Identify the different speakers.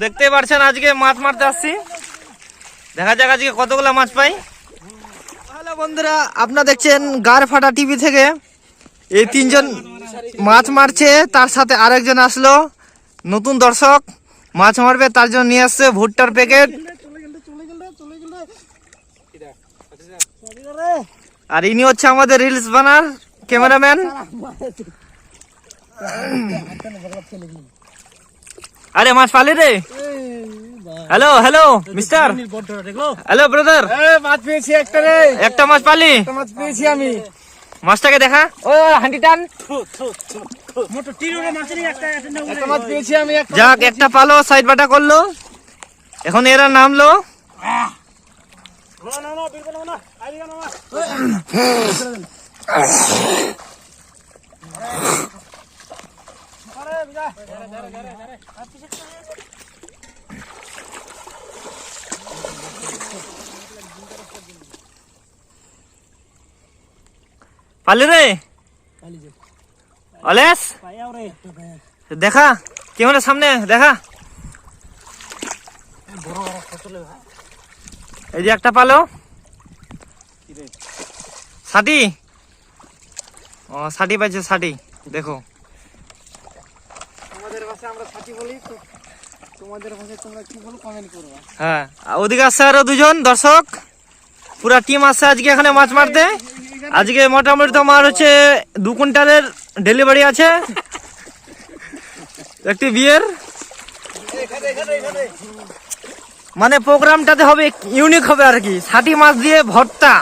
Speaker 1: দেখতে পাচ্ছেন আজকে মাছ মারতে আসছি, দেখা যাক আজকে কতগুলা মাছ পাই। হ্যালো বন্ধুরা, আপনারা দেখছেন গার ফাটা টিভি থেকে। এই তিনজন মাছ মারছে, তার সাথে আরেকজন আসলো নতুন দর্শক, মাছ মারবে তার জন্য নিয়ে আসছে ভুট্টার প্যাকেট। আর ইনি হচ্ছে আমাদের রিলস বানার ক্যামেরাম্যান। আরে মাছ পালি রে। Hello hello mister, hello brother,
Speaker 2: মাছ পেয়েছি একটা রে,
Speaker 1: একটা মাছ পালি?
Speaker 2: মাছ পেয়েছি আমি।
Speaker 1: মাছটাকে দেখা, ও হান্ডি টান।
Speaker 2: একটা মাছ পেয়েছি আমি।
Speaker 1: যাক, একটা পালো, সাইড বাটা করলো, এখন এরা নামলো। পালি রে অলেস, দেখা ক্যামেরার সামনে দেখা। এই যে একটা পালো, ষাটি। ও ষাটি পাইছে, ষাটি। দেখো
Speaker 2: আমাদের ভাষায় আমরা ছাটি বলি, তো তোমাদের ভাষায় তোমরা কি বলো কমেন্ট করো।
Speaker 1: হ্যাঁ, ওদিকে আসছে আরো দুজন দর্শক, পুরা টিম আসছে আজকে এখানে মাছ মারতে। আজকে মোটামুটি তোমার হচ্ছে 2 কুইন্টালের ডেলিভারি আছে, একটি বিয়ের। মানে প্রোগ্রামটাতে হবে ইউনিক হবে আর কি, 60 মাছ দিয়ে ভর্তা।